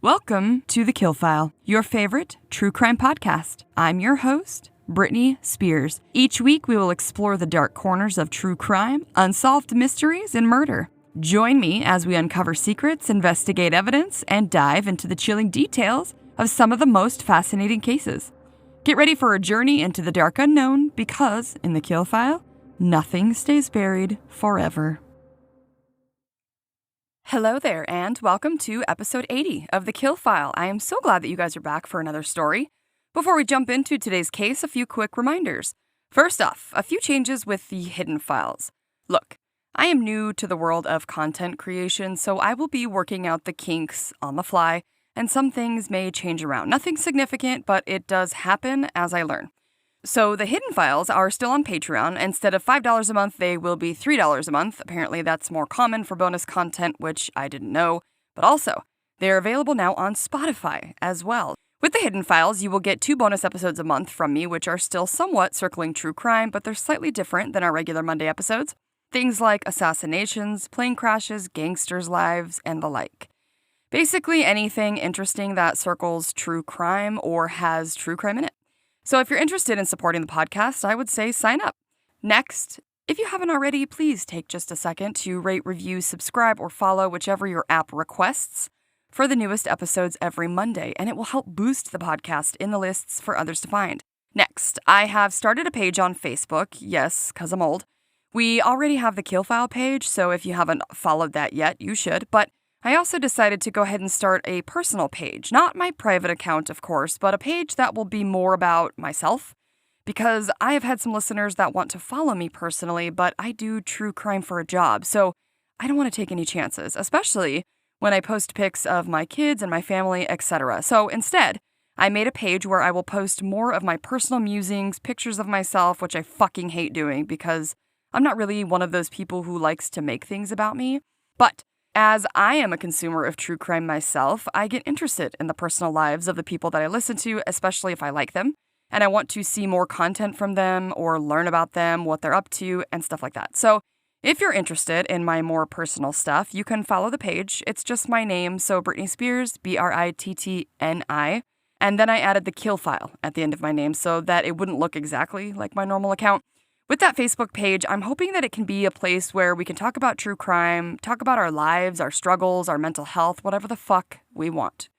Welcome to TheKillFile, your favorite true crime podcast. I'm your host, Brittany Spears. Each week, we will explore the dark corners of true crime, unsolved mysteries, and murder. Join me as we uncover secrets, investigate evidence, and dive into the chilling details of some of the most fascinating cases. Get ready for a journey into the dark unknown because, in TheKillFile, nothing stays buried forever. Hello there, and welcome to episode 80 of TheKillFile. I am so glad that you guys are back for another story. Before we jump into today's case, a few quick reminders. First off, a few changes with the hidden files. Look, I am new to the world of content creation, so I will be working out the kinks on the fly, and some things may change around. Nothing significant, but it does happen as I learn. So the hidden files are still on Patreon. Instead of $5 a month, they will be $3 a month. Apparently that's more common for bonus content, which I didn't know. But also, they're available now on Spotify as well. With the hidden files, you will get 2 bonus episodes a month from me, which are still somewhat circling true crime, but they're slightly different than our regular Monday episodes. Things like assassinations, plane crashes, gangsters' lives, and the like. Basically anything interesting that circles true crime or has true crime in it. So if you're interested in supporting the podcast, I would say sign up. Next, if you haven't already, please take just a second to rate, review, subscribe, or follow whichever your app requests for the newest episodes every Monday, and it will help boost the podcast in the lists for others to find. Next, I have started a page on Facebook. Yes, because I'm old. We already have the TheKillFile page, so if you haven't followed that yet, you should, but I also decided to go ahead and start a personal page. Not my private account, of course, but a page that will be more about myself. Because I have had some listeners that want to follow me personally, but I do true crime for a job, so I don't want to take any chances, especially when I post pics of my kids and my family, etc. So instead, I made a page where I will post more of my personal musings, pictures of myself, which I fucking hate doing because I'm not really one of those people who likes to make things about me. But as I am a consumer of true crime myself, I get interested in the personal lives of the people that I listen to, especially if I like them, and I want to see more content from them or learn about them, what they're up to, and stuff like that. So if you're interested in my more personal stuff, you can follow the page. It's just my name, so Brittany Spears, Brittni, and then I added TheKillFile at the end of my name so that it wouldn't look exactly like my normal account. With that Facebook page, I'm hoping that it can be a place where we can talk about true crime, talk about our lives, our struggles, our mental health, whatever the fuck we want.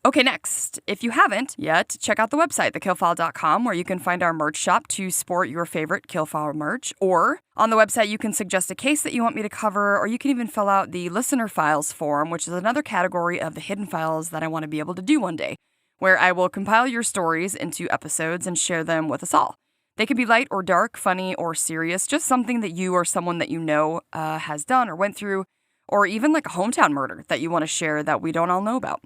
Okay, next, if you haven't yet, check out the website, TheKillFile.com, where you can find our merch shop to sport your favorite KillFile merch. Or on the website, you can suggest a case that you want me to cover, or you can even fill out the listener files form, which is another category of the hidden files that I want to be able to do one day, where I will compile your stories into episodes and share them with us all. They could be light or dark, funny or serious, just something that you or someone that you know has done or went through, or even like a hometown murder that you want to share that we don't all know about.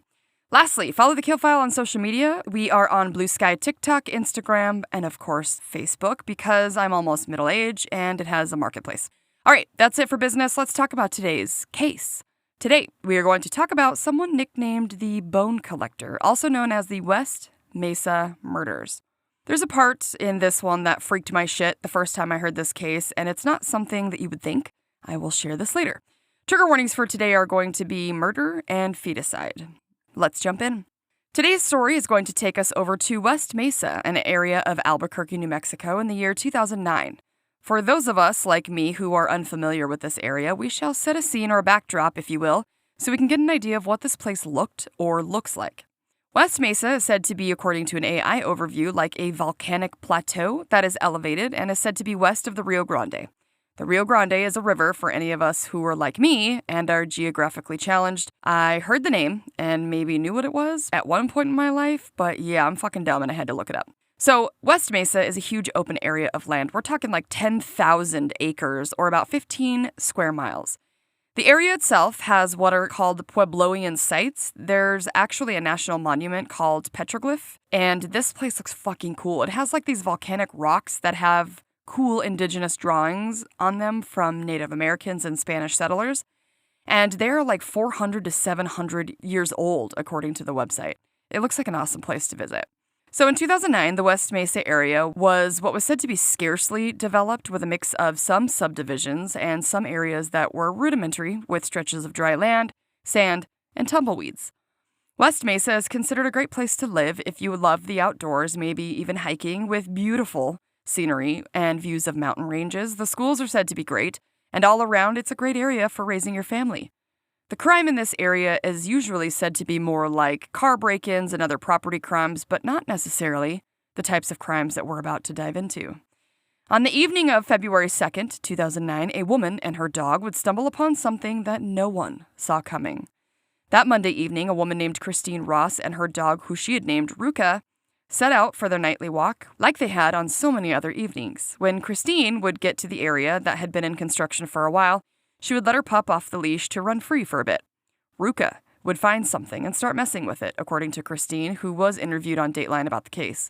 Lastly, follow TheKillFile on social media. We are on Blue Sky, TikTok, Instagram, and of course, Facebook, because I'm almost middle-aged and it has a marketplace. All right, that's it for business. Let's talk about today's case. Today, we are going to talk about someone nicknamed the Bone Collector, also known as the West Mesa Murders. There's a part in this one that freaked my shit the first time I heard this case, and it's not something that you would think. I will share this later. Trigger warnings for today are going to be murder and feticide. Let's jump in. Today's story is going to take us over to West Mesa, an area of Albuquerque, New Mexico, in the year 2009. For those of us like me who are unfamiliar with this area, we shall set a scene or a backdrop, if you will, so we can get an idea of what this place looked or looks like. West Mesa is said to be, according to an AI overview, like a volcanic plateau that is elevated and is said to be west of the Rio Grande. The Rio Grande is a river for any of us who are like me and are geographically challenged. I heard the name and maybe knew what it was at one point in my life, but yeah, I'm fucking dumb and I had to look it up. So West Mesa is a huge open area of land. We're talking like 10,000 acres or about 15 square miles. The area itself has what are called Puebloan sites. There's actually a national monument called Petroglyph, and this place looks fucking cool. It has like these volcanic rocks that have cool indigenous drawings on them from Native Americans and Spanish settlers, and they're like 400 to 700 years old, according to the website. It looks like an awesome place to visit. So in 2009, the West Mesa area was what was said to be scarcely developed, with a mix of some subdivisions and some areas that were rudimentary, with stretches of dry land, sand, and tumbleweeds. West Mesa is considered a great place to live if you love the outdoors, maybe even hiking, with beautiful scenery and views of mountain ranges. The schools are said to be great, and all around it's a great area for raising your family. The crime in this area is usually said to be more like car break-ins and other property crimes, but not necessarily the types of crimes that we're about to dive into. On the evening of February 2nd, 2009, a woman and her dog would stumble upon something that no one saw coming. That Monday evening, a woman named Christine Ross and her dog, who she had named Ruka, set out for their nightly walk, like they had on so many other evenings. When Christine would get to the area that had been in construction for a while, she would let her pup off the leash to run free for a bit. Ruka would find something and start messing with it, according to Christine, who was interviewed on Dateline about the case.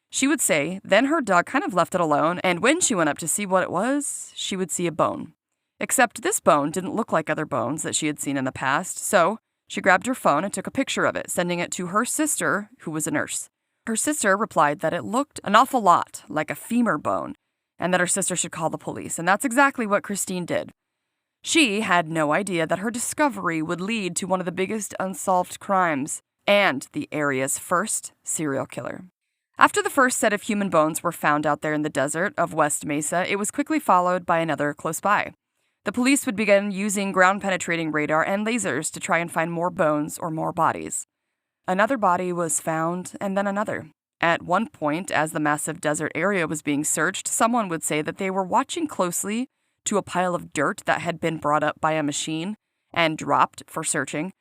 She would say, then her dog kind of left it alone, and when she went up to see what it was, she would see a bone. Except this bone didn't look like other bones that she had seen in the past, so she grabbed her phone and took a picture of it, sending it to her sister, who was a nurse. Her sister replied that it looked an awful lot like a femur bone, and that her sister should call the police, and that's exactly what Christine did. She had no idea that her discovery would lead to one of the biggest unsolved crimes and the area's first serial killer. After the first set of human bones were found out there in the desert of West Mesa, it was quickly followed by another close by. The police would begin using ground-penetrating radar and lasers to try and find more bones or more bodies. Another body was found, and then another. At one point, as the massive desert area was being searched, someone would say that they were watching closely to a pile of dirt that had been brought up by a machine and dropped for searching.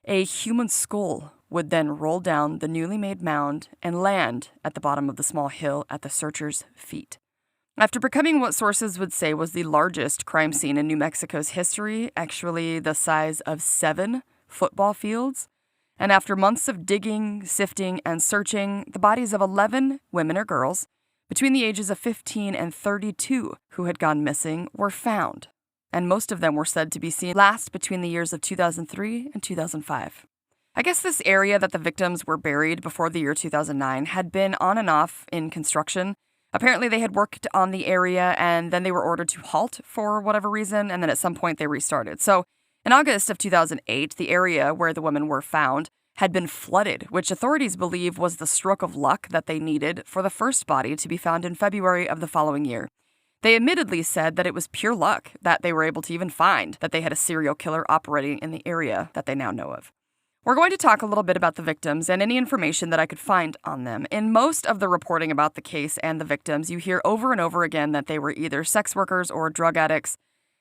A human skull would then roll down the newly made mound and land at the bottom of the small hill at the searchers' feet. After becoming what sources would say was the largest crime scene in New Mexico's history, actually the size of 7 football fields, and after months of digging, sifting, and searching, the bodies of 11 women or girls between the ages of 15 and 32 who had gone missing were found, and most of them were said to be seen last between the years of 2003 and 2005. I guess this area that the victims were buried before the year 2009 had been on and off in construction. Apparently they had worked on the area and then they were ordered to halt for whatever reason, and then at some point they restarted. So in August of 2008, the area where the women were found had been flooded, which authorities believe was the stroke of luck that they needed for the first body to be found in February of the following year. They admittedly said that it was pure luck that they were able to even find that they had a serial killer operating in the area that they now know of. We're going to talk a little bit about the victims and any information that I could find on them. In most of the reporting about the case and the victims, you hear over and over again that they were either sex workers or drug addicts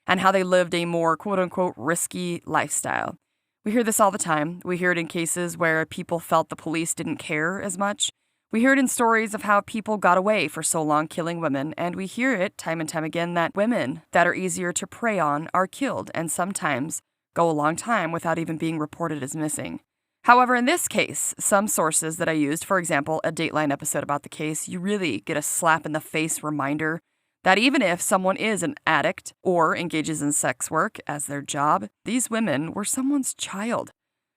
and how they lived a more quote-unquote risky lifestyle. We hear this all the time. We hear it in cases where people felt the police didn't care as much. We hear it in stories of how people got away for so long killing women, and we hear it time and time again that women that are easier to prey on are killed and sometimes go a long time without even being reported as missing. However, in this case, some sources that I used, for example, a Dateline episode about the case, you really get a slap-in-the-face reminder that even if someone is an addict or engages in sex work as their job, these women were someone's child,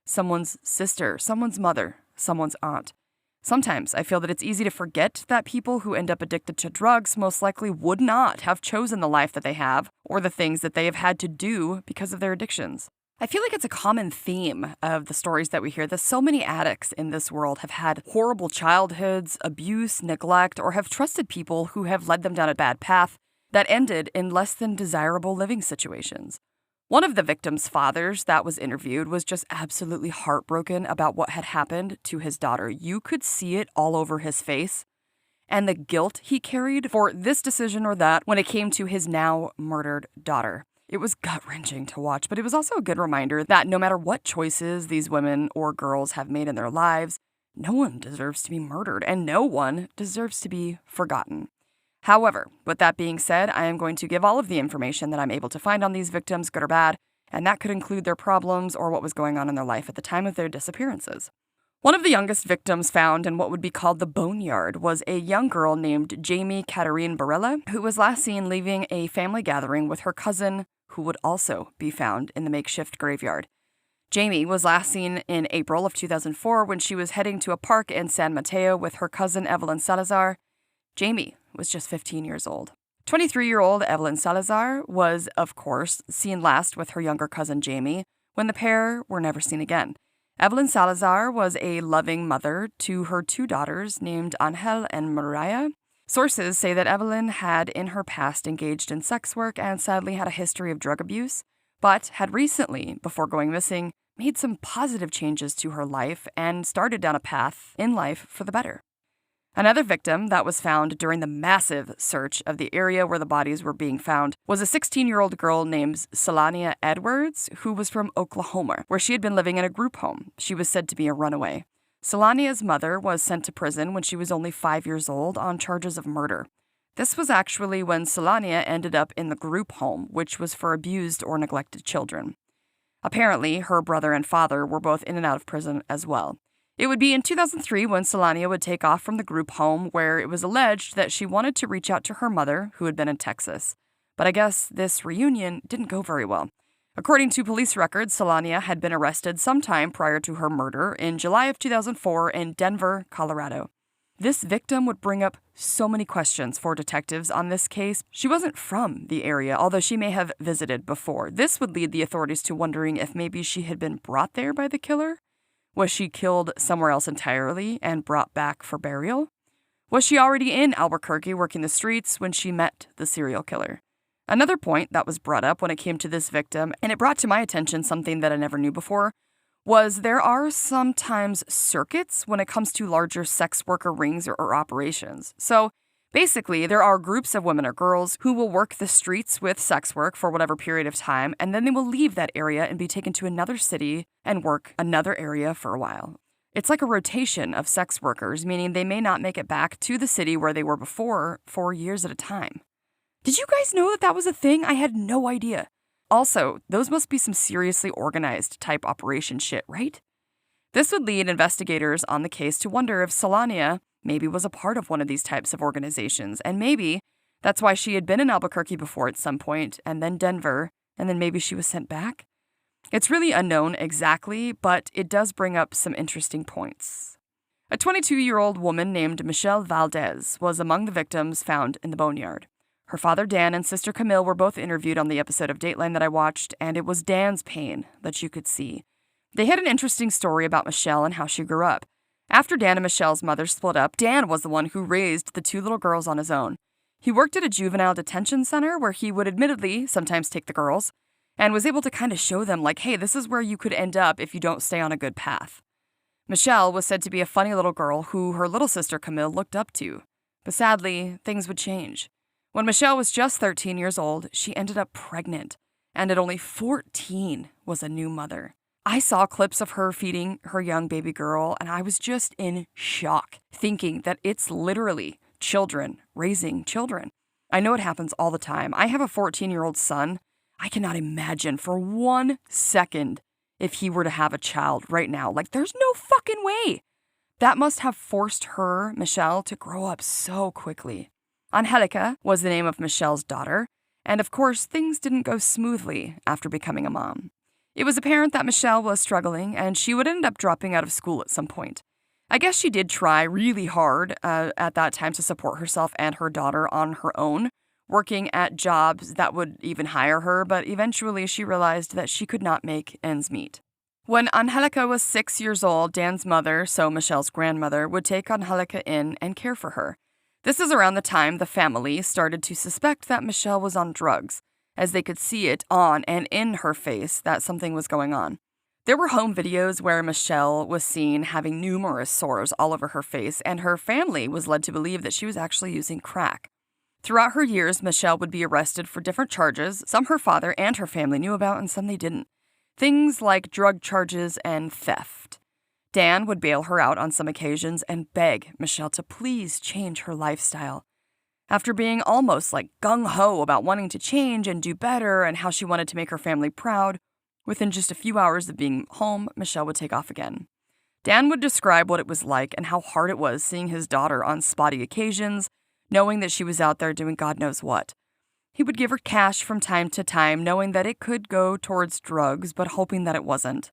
someone's sister, someone's mother, someone's aunt. Sometimes I feel that it's easy to forget that people who end up addicted to drugs most likely would not have chosen the life that they have or the things that they have had to do because of their addictions. I feel like it's a common theme of the stories that we hear that so many addicts in this world have had horrible childhoods, abuse, neglect, or have trusted people who have led them down a bad path that ended in less than desirable living situations. One of the victim's fathers that was interviewed was just absolutely heartbroken about what had happened to his daughter. You could see it all over his face and the guilt he carried for this decision or that when it came to his now murdered daughter. It was gut-wrenching to watch, but it was also a good reminder that no matter what choices these women or girls have made in their lives, no one deserves to be murdered and no one deserves to be forgotten. However, with that being said, I am going to give all of the information that I'm able to find on these victims, good or bad, and that could include their problems or what was going on in their life at the time of their disappearances. One of the youngest victims found in what would be called the Boneyard was a young girl named Jamie Katarine Barella, who was last seen leaving a family gathering with her cousin, who would also be found in the makeshift graveyard. Jamie was last seen in April of 2004 when she was heading to a park in San Mateo with her cousin Evelyn Salazar. Jamie was just 15 years old. 23-year-old Evelyn Salazar was, of course, seen last with her younger cousin Jamie when the pair were never seen again. Evelyn Salazar was a loving mother to her 2 daughters named Angel and Mariah. Sources say that Evelyn had in her past engaged in sex work and sadly had a history of drug abuse, but had recently, before going missing, made some positive changes to her life and started down a path in life for the better. Another victim that was found during the massive search of the area where the bodies were being found was a 16-year-old girl named Selania Edwards, who was from Oklahoma, where she had been living in a group home. She was said to be a runaway. Selania's mother was sent to prison when she was only 5 years old on charges of murder. This was actually when Selania ended up in the group home, which was for abused or neglected children. Apparently, her brother and father were both in and out of prison as well. It would be in 2003 when Selania would take off from the group home, where it was alleged that she wanted to reach out to her mother, who had been in Texas. But I guess this reunion didn't go very well. According to police records, Selania had been arrested sometime prior to her murder in July of 2004 in Denver, Colorado. This victim would bring up so many questions for detectives on this case. She wasn't from the area, although she may have visited before. This would lead the authorities to wondering if maybe she had been brought there by the killer. Was she killed somewhere else entirely and brought back for burial? Was she already in Albuquerque working the streets when she met the serial killer? Another point that was brought up when it came to this victim, and it brought to my attention something that I never knew before, was there are sometimes circuits when it comes to larger sex worker rings or operations. So basically, there are groups of women or girls who will work the streets with sex work for whatever period of time, and then they will leave that area and be taken to another city and work another area for a while. It's like a rotation of sex workers, meaning they may not make it back to the city where they were before for years at a time. Did you guys know that was a thing? I had no idea. Also, those must be some seriously organized type operation shit, right? This would lead investigators on the case to wonder if Selania maybe was a part of one of these types of organizations, and maybe that's why she had been in Albuquerque before at some point, and then Denver, and then maybe she was sent back. It's really unknown exactly, but it does bring up some interesting points. A 22-year-old woman named Michelle Valdez was among the victims found in the boneyard. Her father Dan and sister Camille were both interviewed on the episode of Dateline that I watched, and it was Dan's pain that you could see. They had an interesting story about Michelle and how she grew up. After Dan and Michelle's mother split up, Dan was the one who raised the 2 little girls on his own. He worked at a juvenile detention center where he would admittedly sometimes take the girls, and was able to kind of show them, like, hey, this is where you could end up if you don't stay on a good path. Michelle was said to be a funny little girl who her little sister Camille looked up to. But sadly, things would change. When Michelle was just 13 years old, she ended up pregnant, and at only 14 was a new mother. I saw clips of her feeding her young baby girl, and I was just in shock, thinking that it's literally children raising children. I know it happens all the time. I have a 14-year-old son. I cannot imagine for 1 second if he were to have a child right now. Like, there's no fucking way. That must have forced her, Michelle, to grow up so quickly. Angelica was the name of Michelle's daughter, and of course, things didn't go smoothly after becoming a mom. It was apparent that Michelle was struggling, and she would end up dropping out of school at some point. I guess she did try really hard at that time to support herself and her daughter on her own, working at jobs that would even hire her, but eventually she realized that she could not make ends meet. When Angelica was 6 years old, Dan's mother, so Michelle's grandmother, would take Angelica in and care for her. This is around the time the family started to suspect that Michelle was on drugs, as they could see it on and in her face that something was going on. There were home videos where Michelle was seen having numerous sores all over her face, and her family was led to believe that she was actually using crack. Throughout her years, Michelle would be arrested for different charges, some her father and her family knew about and some they didn't. Things like drug charges and theft. Dan would bail her out on some occasions and beg Michelle to please change her lifestyle. After being almost like gung-ho about wanting to change and do better and how she wanted to make her family proud, within just a few hours of being home, Michelle would take off again. Dan would describe what it was like and how hard it was seeing his daughter on spotty occasions, knowing that she was out there doing God knows what. He would give her cash from time to time, knowing that it could go towards drugs, but hoping that it wasn't.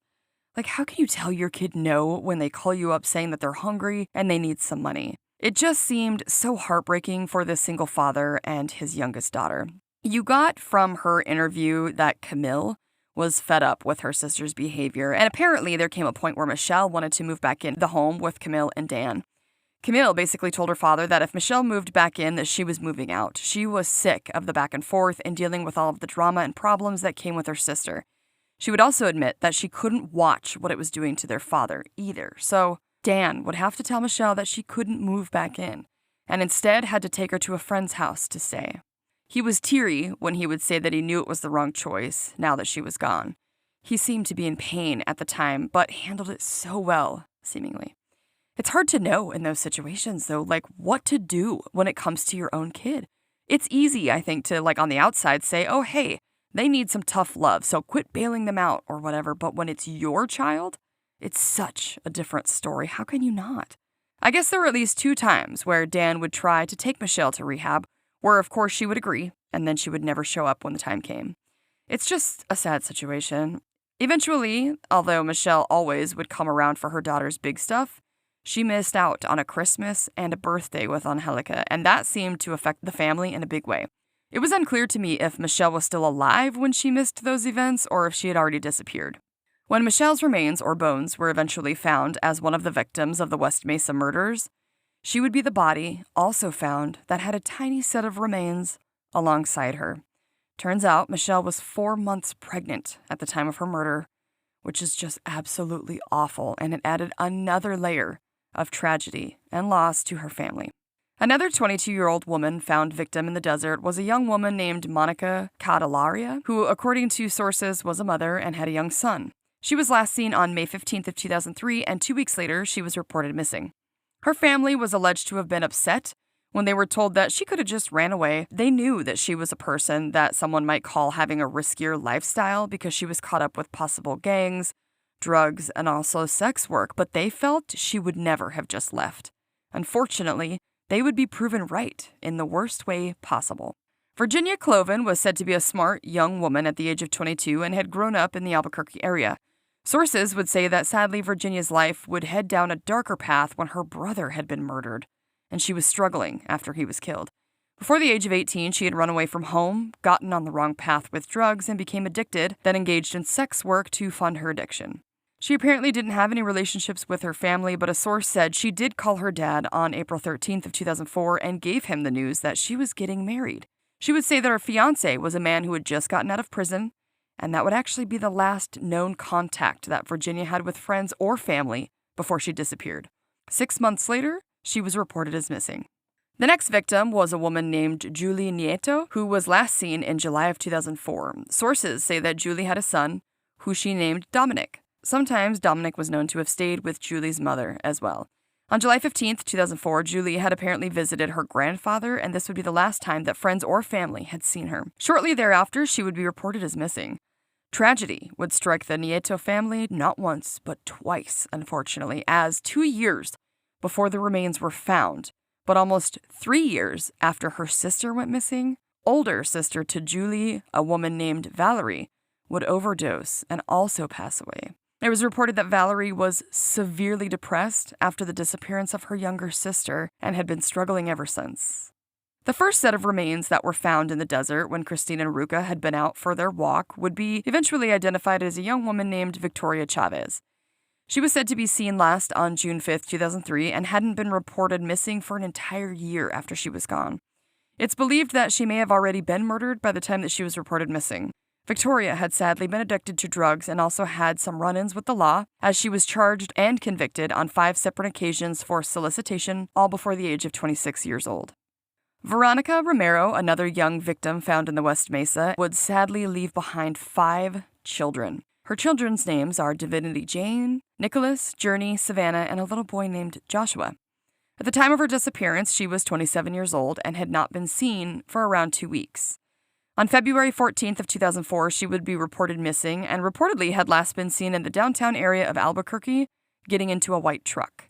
Like, how can you tell your kid no when they call you up saying that they're hungry and they need some money? It just seemed so heartbreaking for this single father and his youngest daughter. You got from her interview that Camille was fed up with her sister's behavior, and apparently there came a point where Michelle wanted to move back in the home with Camille and Dan. Camille basically told her father that if Michelle moved back in, that she was moving out. She was sick of the back and forth and dealing with all of the drama and problems that came with her sister. She would also admit that she couldn't watch what it was doing to their father either. So Dan would have to tell Michelle that she couldn't move back in, and instead had to take her to a friend's house to stay. He was teary when he would say that he knew it was the wrong choice now that she was gone. He seemed to be in pain at the time, but handled it so well, seemingly. It's hard to know in those situations, though, like what to do when it comes to your own kid. It's easy, I think, to, on the outside say, oh, hey, they need some tough love, so quit bailing them out or whatever. But when it's your child, it's such a different story. How can you not? I guess there were at least 2 times where Dan would try to take Michelle to rehab, where of course she would agree, and then she would never show up when the time came. It's just a sad situation. Eventually, although Michelle always would come around for her daughter's big stuff, she missed out on a Christmas and a birthday with Angelica, and that seemed to affect the family in a big way. It was unclear to me if Michelle was still alive when she missed those events or if she had already disappeared. When Michelle's remains or bones were eventually found as one of the victims of the West Mesa murders, she would be the body also found that had a tiny set of remains alongside her. Turns out Michelle was 4 months pregnant at the time of her murder, which is just absolutely awful, and it added another layer of tragedy and loss to her family. Another 22-year-old woman found victim in the desert was a young woman named Monica Candelaria, who, according to sources, was a mother and had a young son. She was last seen on May 15th of 2003, and 2 weeks later, she was reported missing. Her family was alleged to have been upset when they were told that she could have just ran away. They knew that she was a person that someone might call having a riskier lifestyle because she was caught up with possible gangs, drugs, and also sex work, but they felt she would never have just left. Unfortunately, they would be proven right in the worst way possible. Virginia Cloven was said to be a smart, young woman at the age of 22 and had grown up in the Albuquerque area. Sources would say that sadly Virginia's life would head down a darker path when her brother had been murdered, and she was struggling after he was killed. Before the age of 18, she had run away from home, gotten on the wrong path with drugs, and became addicted, then engaged in sex work to fund her addiction. She apparently didn't have any relationships with her family, but a source said she did call her dad on April 13th of 2004 and gave him the news that she was getting married. She would say that her fiancé was a man who had just gotten out of prison, and that would actually be the last known contact that Virginia had with friends or family before she disappeared. 6 months later, she was reported as missing. The next victim was a woman named Julie Nieto, who was last seen in July of 2004. Sources say that Julie had a son, who she named Dominic. Sometimes Dominic was known to have stayed with Julie's mother as well. On July 15th, 2004, Julie had apparently visited her grandfather, and this would be the last time that friends or family had seen her. Shortly thereafter, she would be reported as missing. Tragedy would strike the Nieto family not once, but twice, unfortunately, as 2 years before the remains were found, but almost 3 years after her sister went missing, older sister to Julie, a woman named Valerie, would overdose and also pass away. It was reported that Valerie was severely depressed after the disappearance of her younger sister and had been struggling ever since. The first set of remains that were found in the desert when Christine and Ruka had been out for their walk would be eventually identified as a young woman named Victoria Chavez. She was said to be seen last on June 5th, 2003, and hadn't been reported missing for an entire year after she was gone. It's believed that she may have already been murdered by the time that she was reported missing. Victoria had sadly been addicted to drugs and also had some run-ins with the law, as she was charged and convicted on 5 separate occasions for solicitation, all before the age of 26 years old. Veronica Romero, another young victim found in the West Mesa, would sadly leave behind 5 children. Her children's names are Divinity Jane, Nicholas, Journey, Savannah, and a little boy named Joshua. At the time of her disappearance, she was 27 years old and had not been seen for around 2 weeks. On February 14th of 2004, she would be reported missing and reportedly had last been seen in the downtown area of Albuquerque, getting into a white truck.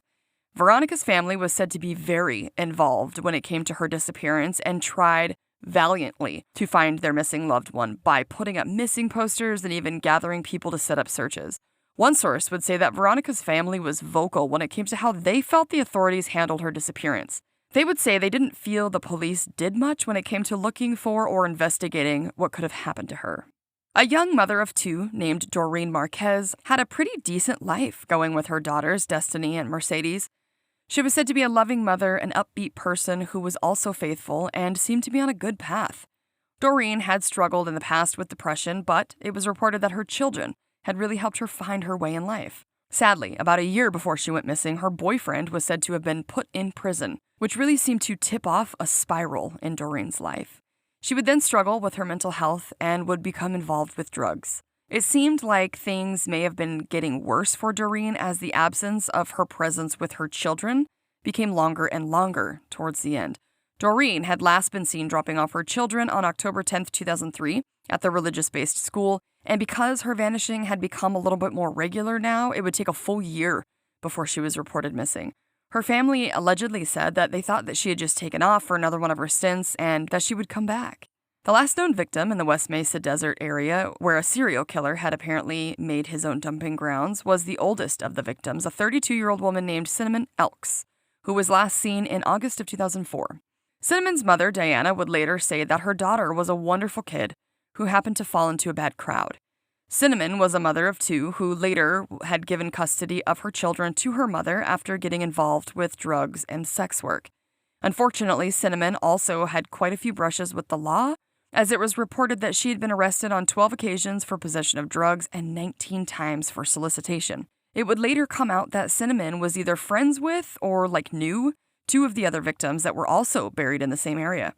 Veronica's family was said to be very involved when it came to her disappearance and tried valiantly to find their missing loved one by putting up missing posters and even gathering people to set up searches. One source would say that Veronica's family was vocal when it came to how they felt the authorities handled her disappearance. They would say they didn't feel the police did much when it came to looking for or investigating what could have happened to her. A young mother of two named Doreen Marquez had a pretty decent life going with her daughters, Destiny and Mercedes. She was said to be a loving mother, an upbeat person who was also faithful and seemed to be on a good path. Doreen had struggled in the past with depression, but it was reported that her children had really helped her find her way in life. Sadly, about a year before she went missing, her boyfriend was said to have been put in prison, which really seemed to tip off a spiral in Doreen's life. She would then struggle with her mental health and would become involved with drugs. It seemed like things may have been getting worse for Doreen as the absence of her presence with her children became longer and longer towards the end. Doreen had last been seen dropping off her children on October 10th, 2003 at the religious-based school, and because her vanishing had become a little bit more regular now, it would take a full year before she was reported missing. Her family allegedly said that they thought that she had just taken off for another one of her stints and that she would come back. The last known victim in the West Mesa Desert area, where a serial killer had apparently made his own dumping grounds, was the oldest of the victims, a 32-year-old woman named Cinnamon Elks, who was last seen in August of 2004. Cinnamon's mother, Diana, would later say that her daughter was a wonderful kid who happened to fall into a bad crowd. Cinnamon was a mother of two who later had given custody of her children to her mother after getting involved with drugs and sex work. Unfortunately, Cinnamon also had quite a few brushes with the law, as it was reported that she had been arrested on 12 occasions for possession of drugs and 19 times for solicitation. It would later come out that Cinnamon was either friends with or knew two of the other victims that were also buried in the same area.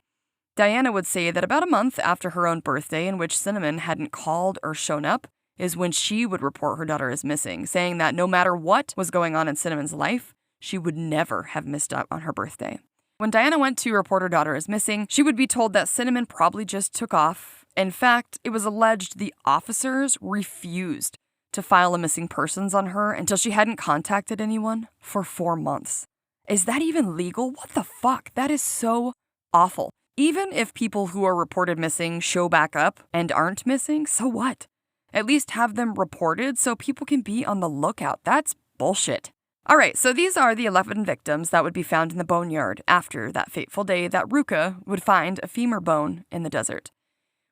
Diana would say that about a month after her own birthday, in which Cinnamon hadn't called or shown up, is when she would report her daughter as missing, saying that no matter what was going on in Cinnamon's life, she would never have missed out on her birthday. When Diana went to report her daughter as missing, she would be told that Cinnamon probably just took off. In fact, it was alleged the officers refused to file a missing persons on her until she hadn't contacted anyone for 4 months. Is that even legal? What the fuck? That is so awful. Even if people who are reported missing show back up and aren't missing, so what? At least have them reported so people can be on the lookout. That's bullshit. Alright, so these are the 11 victims that would be found in the boneyard after that fateful day that Ruka would find a femur bone in the desert.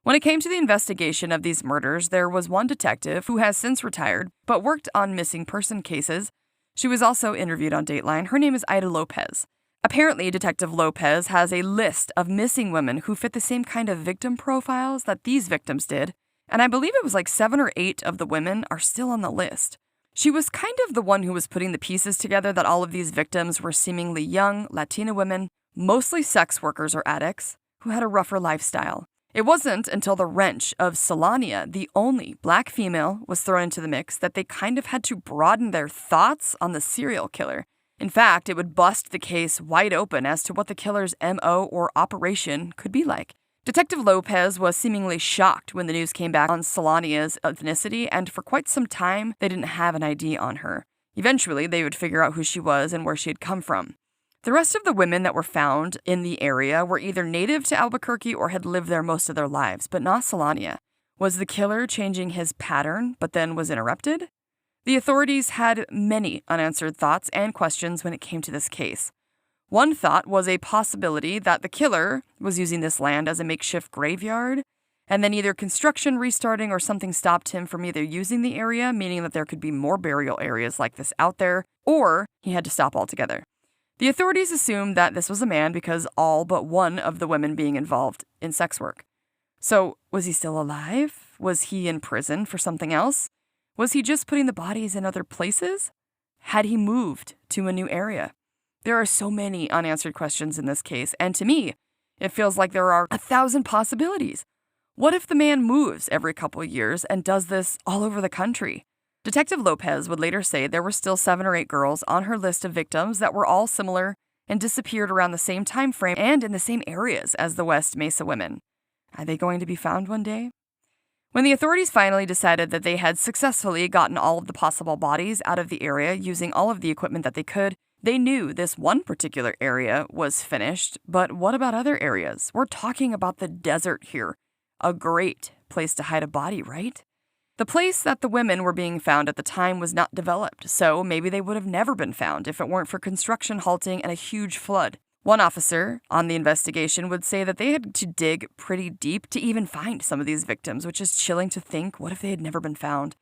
When it came to the investigation of these murders, there was one detective who has since retired but worked on missing person cases. She was also interviewed on Dateline. Her name is Ida Lopez. Apparently, Detective Lopez has a list of missing women who fit the same kind of victim profiles that these victims did, and I believe it was 7 or 8 of the women are still on the list. She was kind of the one who was putting the pieces together that all of these victims were seemingly young, Latina women, mostly sex workers or addicts, who had a rougher lifestyle. It wasn't until the wrench of Solania, the only black female, was thrown into the mix that they kind of had to broaden their thoughts on the serial killer. In fact, it would bust the case wide open as to what the killer's MO or operation could be like. Detective Lopez was seemingly shocked when the news came back on Solania's ethnicity, and for quite some time, they didn't have an ID on her. Eventually, they would figure out who she was and where she had come from. The rest of the women that were found in the area were either native to Albuquerque or had lived there most of their lives, but not Solania. Was the killer changing his pattern, but then was interrupted? The authorities had many unanswered thoughts and questions when it came to this case. One thought was a possibility that the killer was using this land as a makeshift graveyard, and then either construction restarting or something stopped him from either using the area, meaning that there could be more burial areas like this out there, or he had to stop altogether. The authorities assumed that this was a man because all but one of the women being involved in sex work. So, was he still alive? Was he in prison for something else? Was he just putting the bodies in other places? Had he moved to a new area? There are so many unanswered questions in this case, and to me, it feels like there are 1,000 possibilities. What if the man moves every couple of years and does this all over the country? Detective Lopez would later say there were still 7 or 8 girls on her list of victims that were all similar and disappeared around the same time frame and in the same areas as the West Mesa women. Are they going to be found one day? When the authorities finally decided that they had successfully gotten all of the possible bodies out of the area using all of the equipment that they could, they knew this one particular area was finished, but what about other areas? We're talking about the desert here. A great place to hide a body, right? The place that the women were being found at the time was not developed, so maybe they would have never been found if it weren't for construction halting and a huge flood. One officer on the investigation would say that they had to dig pretty deep to even find some of these victims, which is chilling to think. What if they had never been found?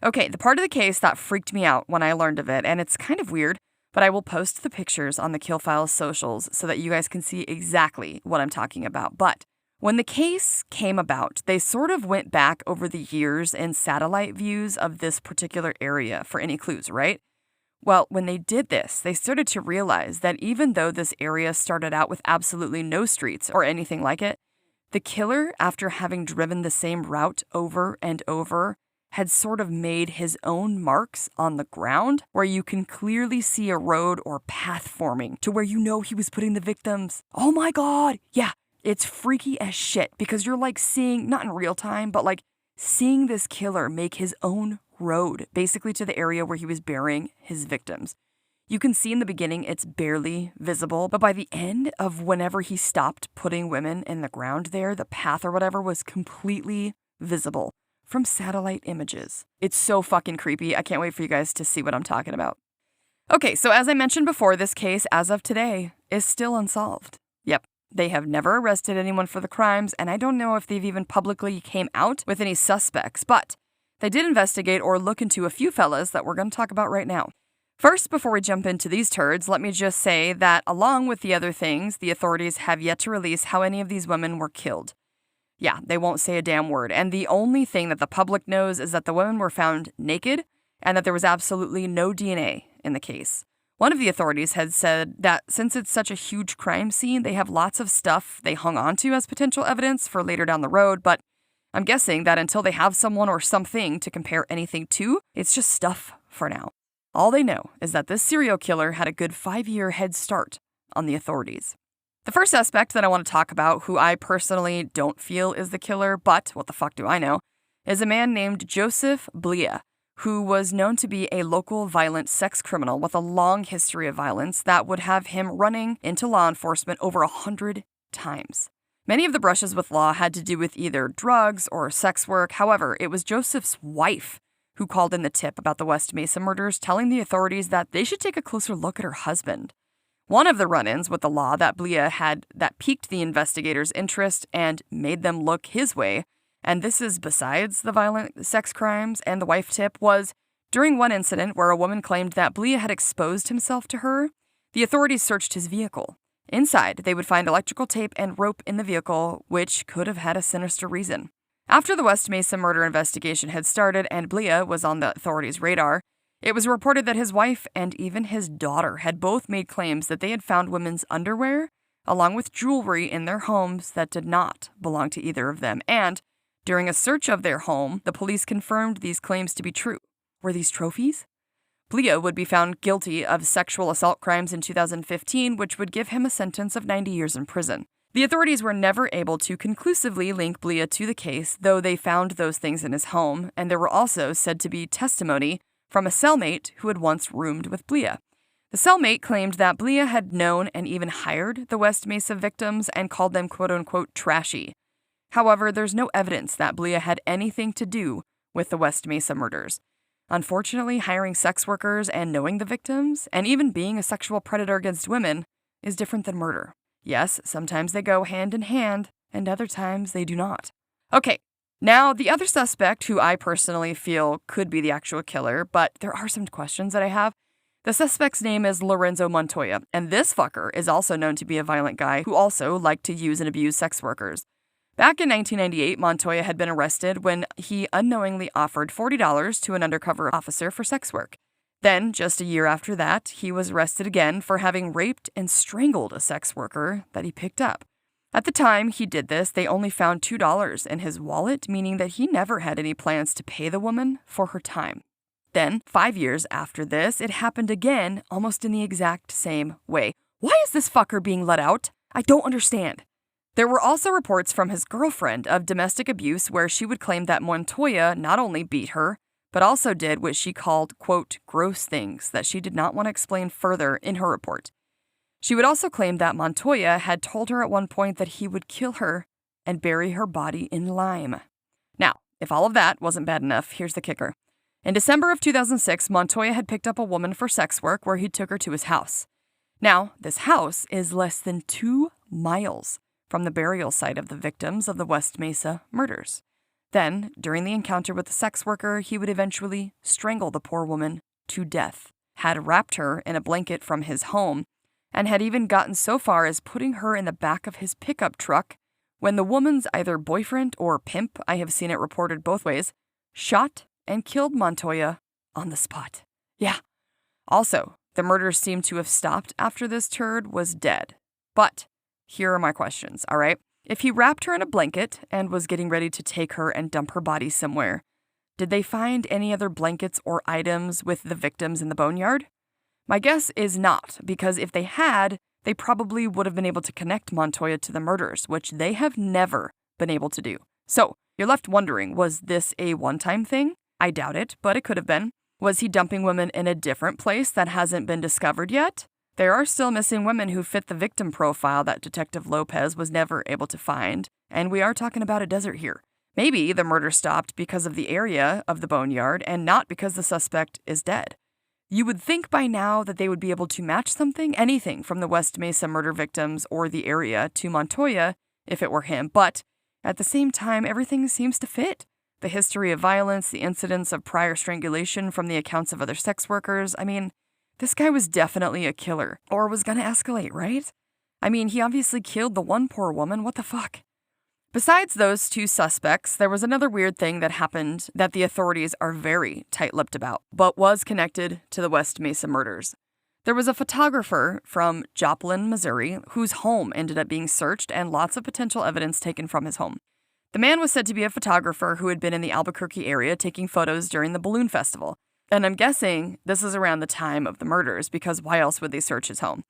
Okay, the part of the case that freaked me out when I learned of it, and it's kind of weird, but I will post the pictures on the TheKillFile socials so that you guys can see exactly what I'm talking about. But when the case came about, they sort of went back over the years and satellite views of this particular area for any clues, right? Well, when they did this, they started to realize that even though this area started out with absolutely no streets or anything like it, the killer, after having driven the same route over and over, had sort of made his own marks on the ground where you can clearly see a road or path forming to where you know he was putting the victims. Oh my God. Yeah, it's freaky as shit because you're like seeing, not in real time, but like seeing this killer make his own road basically to the area where he was burying his victims. You can see in the beginning it's barely visible, but by the end of whenever he stopped putting women in the ground there, the path or whatever was completely visible from satellite images. It's so fucking creepy. I can't wait for you guys to see what I'm talking about. Okay, so as I mentioned before, this case, as of today, is still unsolved. Yep, they have never arrested anyone for the crimes, and I don't know if they've even publicly came out with any suspects, but they did investigate or look into a few fellas that we're going to talk about right now. First, before we jump into these turds, let me just say that along with the other things, the authorities have yet to release how any of these women were killed. Yeah, they won't say a damn word, and the only thing that the public knows is that the women were found naked and that there was absolutely no DNA in the case. One of the authorities had said that since it's such a huge crime scene, they have lots of stuff they hung onto as potential evidence for later down the road, but I'm guessing that until they have someone or something to compare anything to, it's just stuff for now. All they know is that this serial killer had a good 5-year head start on the authorities. The first suspect that I want to talk about, who I personally don't feel is the killer, but what the fuck do I know, is a man named Joseph Blia, who was known to be a local violent sex criminal with a long history of violence that would have him running into law enforcement over 100 times. Many of the brushes with law had to do with either drugs or sex work. However, it was Joseph's wife who called in the tip about the West Mesa murders, telling the authorities that they should take a closer look at her husband. One of the run-ins with the law that Blia had that piqued the investigators' interest and made them look his way, and this is besides the violent sex crimes and the wife tip, was during one incident where a woman claimed that Blia had exposed himself to her, the authorities searched his vehicle. Inside, they would find electrical tape and rope in the vehicle, which could have had a sinister reason. After the West Mesa murder investigation had started and Blia was on the authorities' radar, it was reported that his wife and even his daughter had both made claims that they had found women's underwear, along with jewelry in their homes that did not belong to either of them. And during a search of their home, the police confirmed these claims to be true. Were these trophies? Blia would be found guilty of sexual assault crimes in 2015, which would give him a sentence of 90 years in prison. The authorities were never able to conclusively link Blia to the case, though they found those things in his home, and there were also said to be testimony from a cellmate who had once roomed with Blia. The cellmate claimed that Blia had known and even hired the West Mesa victims and called them quote-unquote trashy. However, there's no evidence that Blia had anything to do with the West Mesa murders. Unfortunately, hiring sex workers and knowing the victims, and even being a sexual predator against women, is different than murder. Yes, sometimes they go hand in hand, and other times they do not. Okay, now the other suspect, who I personally feel could be the actual killer, but there are some questions that I have. The suspect's name is Lorenzo Montoya, and this fucker is also known to be a violent guy who also liked to use and abuse sex workers. Back in 1998, Montoya had been arrested when he unknowingly offered $40 to an undercover officer for sex work. Then, just a year after that, he was arrested again for having raped and strangled a sex worker that he picked up. At the time he did this, they only found $2 in his wallet, meaning that he never had any plans to pay the woman for her time. Then, 5 years after this, it happened again, almost in the exact same way. Why is this fucker being let out? I don't understand. There were also reports from his girlfriend of domestic abuse where she would claim that Montoya not only beat her, but also did what she called, quote, gross things that she did not want to explain further in her report. She would also claim that Montoya had told her at one point that he would kill her and bury her body in lime. Now, if all of that wasn't bad enough, here's the kicker. In December of 2006, Montoya had picked up a woman for sex work where he took her to his house. Now, this house is less than 2 miles from the burial site of the victims of the West Mesa murders. Then, during the encounter with the sex worker, he would eventually strangle the poor woman to death, had wrapped her in a blanket from his home, and had even gotten so far as putting her in the back of his pickup truck when the woman's either boyfriend or pimp, I have seen it reported both ways, shot and killed Montoya on the spot. Yeah. Also, the murders seem to have stopped after this turd was dead. But here are my questions, all right? If he wrapped her in a blanket and was getting ready to take her and dump her body somewhere, did they find any other blankets or items with the victims in the boneyard? My guess is not, because if they had, they probably would have been able to connect Montoya to the murders, which they have never been able to do. So, you're left wondering, was this a one-time thing? I doubt it, but it could have been. Was he dumping women in a different place that hasn't been discovered yet? There are still missing women who fit the victim profile that Detective Lopez was never able to find, and we are talking about a desert here. Maybe the murder stopped because of the area of the boneyard and not because the suspect is dead. You would think by now that they would be able to match something, anything from the West Mesa murder victims or the area to Montoya if it were him, but at the same time, everything seems to fit. The history of violence, the incidents of prior strangulation from the accounts of other sex workers. I mean, this guy was definitely a killer, or was gonna escalate, right? I mean, he obviously killed the one poor woman, what the fuck? Besides those two suspects, there was another weird thing that happened that the authorities are very tight-lipped about, but was connected to the West Mesa murders. There was a photographer from Joplin, Missouri, whose home ended up being searched and lots of potential evidence taken from his home. The man was said to be a photographer who had been in the Albuquerque area taking photos during the balloon festival. And I'm guessing this is around the time of the murders, because why else would they search his home?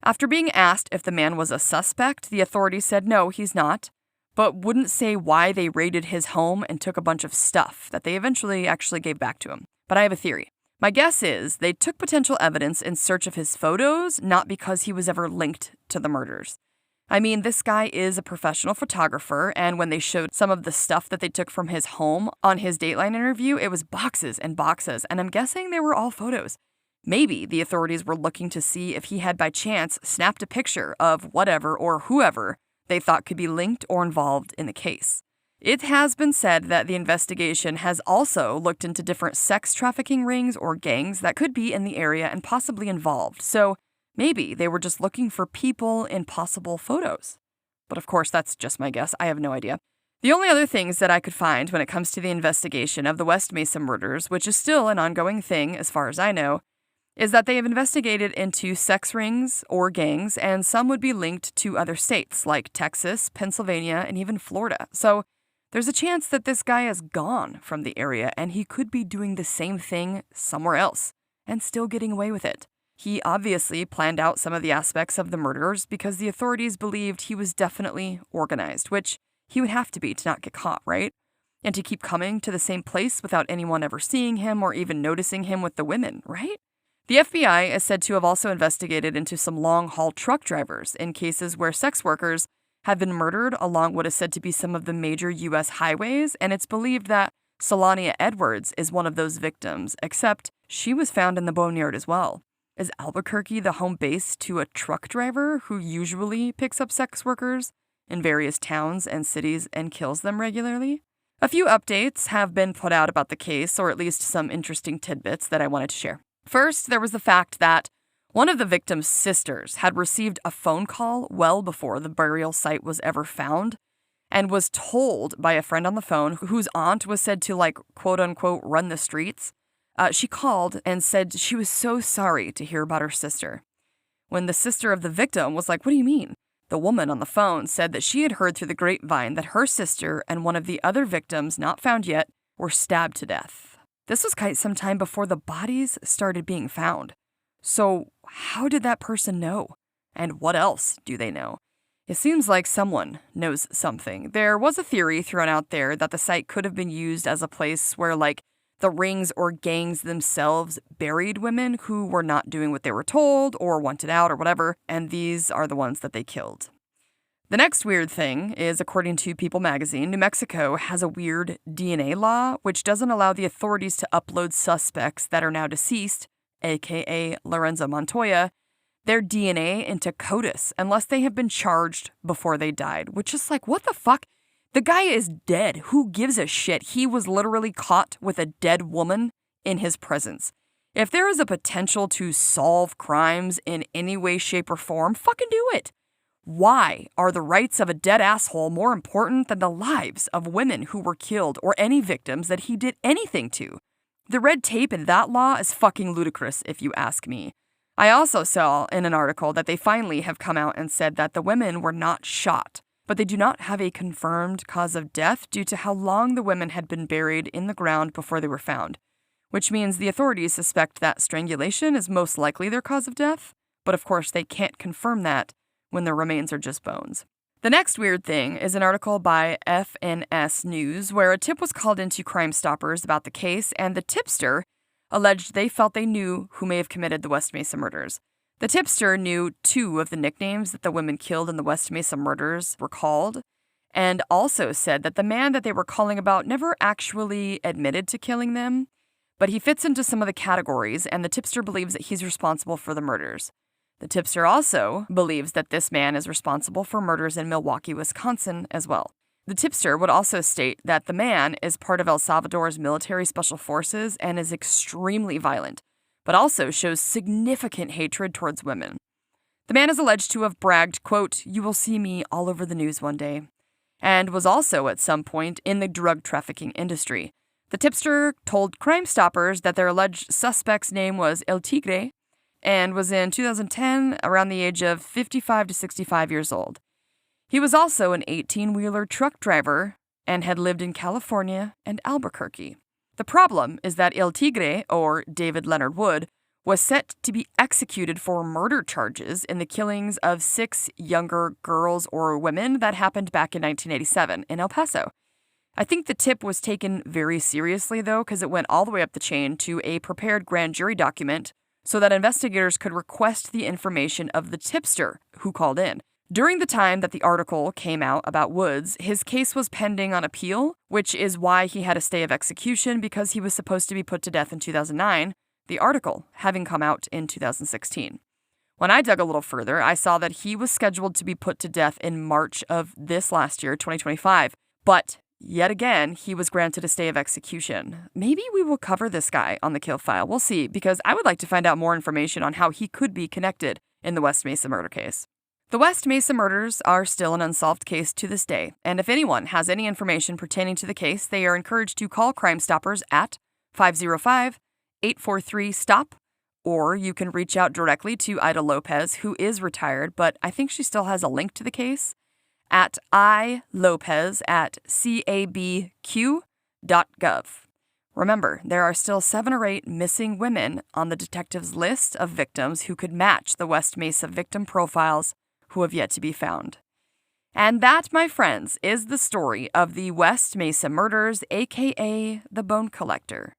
After being asked if the man was a suspect, the authorities said no, he's not, but wouldn't say why they raided his home and took a bunch of stuff that they eventually actually gave back to him. But I have a theory. My guess is they took potential evidence in search of his photos, not because he was ever linked to the murders. I mean, this guy is a professional photographer, and when they showed some of the stuff that they took from his home on his Dateline interview, it was boxes and boxes, and I'm guessing they were all photos. Maybe the authorities were looking to see if he had by chance snapped a picture of whatever or whoever they thought could be linked or involved in the case. It has been said that the investigation has also looked into different sex trafficking rings or gangs that could be in the area and possibly involved, so maybe they were just looking for people in possible photos. But of course, that's just my guess. I have no idea. The only other things that I could find when it comes to the investigation of the West Mesa murders, which is still an ongoing thing as far as I know, is that they have investigated into sex rings or gangs, and some would be linked to other states like Texas, Pennsylvania, and even Florida. So there's a chance that this guy is gone from the area and he could be doing the same thing somewhere else and still getting away with it. He obviously planned out some of the aspects of the murders because the authorities believed he was definitely organized, which he would have to be to not get caught, right? And to keep coming to the same place without anyone ever seeing him or even noticing him with the women, right? The FBI is said to have also investigated into some long-haul truck drivers in cases where sex workers have been murdered along what is said to be some of the major U.S. highways, and it's believed that Solania Edwards is one of those victims, except she was found in the boneyard as well. Is Albuquerque the home base to a truck driver who usually picks up sex workers in various towns and cities and kills them regularly? A few updates have been put out about the case, or at least some interesting tidbits that I wanted to share. First, there was the fact that one of the victim's sisters had received a phone call well before the burial site was ever found and was told by a friend on the phone whose aunt was said to, quote unquote, run the streets. She called and said she was so sorry to hear about her sister. When the sister of the victim was like, "What do you mean?" The woman on the phone said that she had heard through the grapevine that her sister and one of the other victims not found yet were stabbed to death. This was quite some time before the bodies started being found. So how did that person know? And what else do they know? It seems like someone knows something. There was a theory thrown out there that the site could have been used as a place where, the rings or gangs themselves buried women who were not doing what they were told or wanted out or whatever, and these are the ones that they killed. The next weird thing is, according to People magazine, New Mexico has a weird DNA law which doesn't allow the authorities to upload suspects that are now deceased, aka Lorenzo Montoya. their DNA into CODIS unless they have been charged before they died, which is like, what the fuck? The guy is dead. Who gives a shit? He was literally caught with a dead woman in his presence. If there is a potential to solve crimes in any way, shape, or form, fucking do it. Why are the rights of a dead asshole more important than the lives of women who were killed or any victims that he did anything to? The red tape in that law is fucking ludicrous, if you ask me. I also saw in an article that they finally have come out and said that the women were not shot, but they do not have a confirmed cause of death due to how long the women had been buried in the ground before they were found, which means the authorities suspect that strangulation is most likely their cause of death, but of course they can't confirm that when their remains are just bones. The next weird thing is an article by FNS News where a tip was called into Crime Stoppers about the case, and the tipster alleged they felt they knew who may have committed the West Mesa murders. The tipster knew 2 of the nicknames that the women killed in the West Mesa murders were called, and also said that the man that they were calling about never actually admitted to killing them, but he fits into some of the categories, and the tipster believes that he's responsible for the murders. The tipster also believes that this man is responsible for murders in Milwaukee, Wisconsin as well. The tipster would also state that the man is part of El Salvador's military special forces and is extremely violent, but also shows significant hatred towards women. The man is alleged to have bragged, quote, "You will see me all over the news one day," and was also at some point in the drug trafficking industry. The tipster told Crime Stoppers that their alleged suspect's name was El Tigre and was in 2010 around the age of 55 to 65 years old. He was also an 18-wheeler truck driver and had lived in California and Albuquerque. The problem is that El Tigre, or David Leonard Wood, was set to be executed for murder charges in the killings of 6 younger girls or women that happened back in 1987 in El Paso. I think the tip was taken very seriously, though, because it went all the way up the chain to a prepared grand jury document so that investigators could request the information of the tipster who called in. During the time that the article came out about Woods, his case was pending on appeal, which is why he had a stay of execution because he was supposed to be put to death in 2009, the article having come out in 2016. When I dug a little further, I saw that he was scheduled to be put to death in March of this last year, 2025, but yet again, he was granted a stay of execution. Maybe we will cover this guy on the Kill File. We'll see, because I would like to find out more information on how he could be connected in the West Mesa murder case. The West Mesa murders are still an unsolved case to this day, and if anyone has any information pertaining to the case, they are encouraged to call Crime Stoppers at 505-843-STOP, or you can reach out directly to Ida Lopez, who is retired, but I think she still has a link to the case, at ilopez@cabq.gov. Remember, there are still 7 or 8 missing women on the detective's list of victims who could match the West Mesa victim profiles who have yet to be found. And that, my friends, is the story of the West Mesa murders, aka the Bone Collector.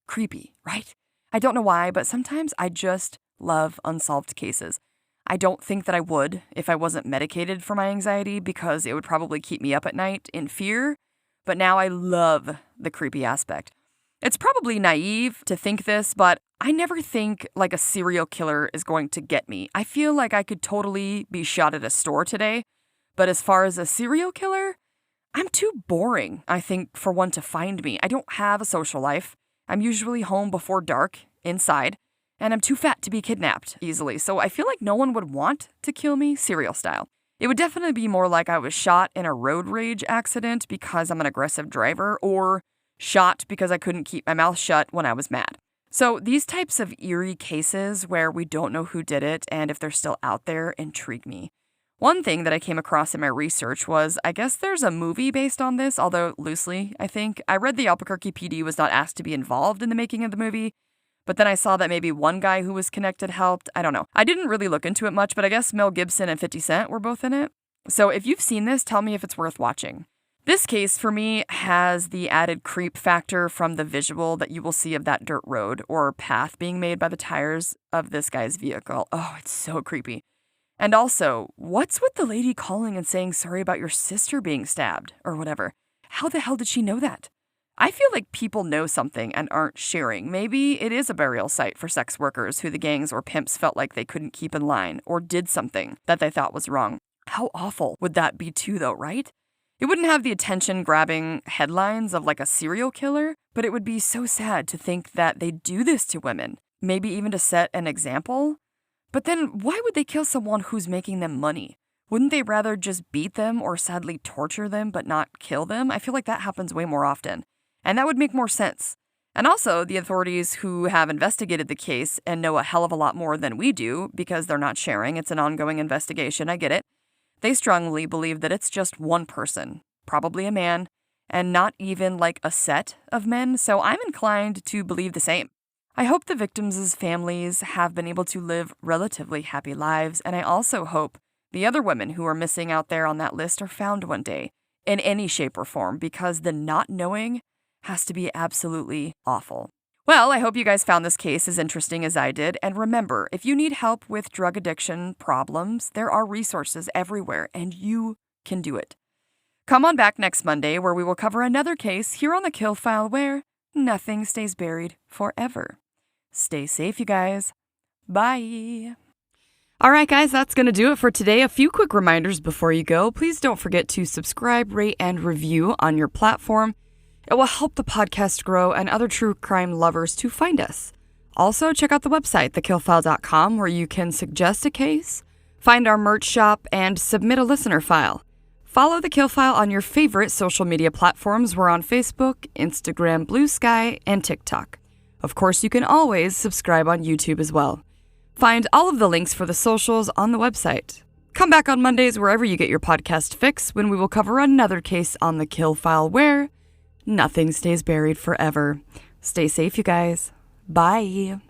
Creepy, right? I don't know why, but sometimes I just love unsolved cases. I don't think that I would if I wasn't medicated for my anxiety because it would probably keep me up at night in fear, but now I love the creepy aspect. It's probably naive to think this, but I never think like a serial killer is going to get me. I feel like I could totally be shot at a store today, but as far as a serial killer, I'm too boring, I think, for one to find me. I don't have a social life. I'm usually home before dark, inside, and I'm too fat to be kidnapped easily, so I feel like no one would want to kill me serial style. It would definitely be more like I was shot in a road rage accident because I'm an aggressive driver, or shot because I couldn't keep my mouth shut when I was mad. So these types of eerie cases where we don't know who did it and if they're still out there intrigue me. One thing that I came across in my research was, I guess there's a movie based on this, although loosely, I think. I read the Albuquerque PD was not asked to be involved in the making of the movie, but then I saw that maybe one guy who was connected helped. I don't know. I didn't really look into it much, but I guess Mel Gibson and 50 Cent were both in it. So if you've seen this, tell me if it's worth watching. This case, for me, has the added creep factor from the visual that you will see of that dirt road or path being made by the tires of this guy's vehicle. Oh, it's so creepy. And also, what's with the lady calling and saying sorry about your sister being stabbed or whatever? How the hell did she know that? I feel like people know something and aren't sharing. Maybe it is a burial site for sex workers who the gangs or pimps felt like they couldn't keep in line or did something that they thought was wrong. How awful would that be too, though, right? It wouldn't have the attention-grabbing headlines of like a serial killer, but it would be so sad to think that they do this to women, maybe even to set an example. But then why would they kill someone who's making them money? Wouldn't they rather just beat them or sadly torture them but not kill them? I feel like that happens way more often. And that would make more sense. And also, the authorities who have investigated the case and know a hell of a lot more than we do, because they're not sharing, it's an ongoing investigation, I get it, they strongly believe that it's just one person, probably a man, and not even like a set of men, so I'm inclined to believe the same. I hope the victims' families have been able to live relatively happy lives, and I also hope the other women who are missing out there on that list are found one day, in any shape or form, because the not knowing has to be absolutely awful. Well, I hope you guys found this case as interesting as I did, and remember, if you need help with drug addiction problems, there are resources everywhere, and you can do it. Come on back next Monday, where we will cover another case here on the Kill File where nothing stays buried forever. Stay safe, you guys. Bye. All right, guys, that's going to do it for today. A few quick reminders before you go. Please don't forget to subscribe, rate, and review on your platform. It will help the podcast grow and other true crime lovers to find us. Also, check out the website, TheKillFile.com, where you can suggest a case, find our merch shop, and submit a listener file. Follow The Kill File on your favorite social media platforms. We're on Facebook, Instagram, Blue Sky, and TikTok. Of course, you can always subscribe on YouTube as well. Find all of the links for the socials on the website. Come back on Mondays wherever you get your podcast fix when we will cover another case on The Kill File where nothing stays buried forever. Stay safe, you guys. Bye.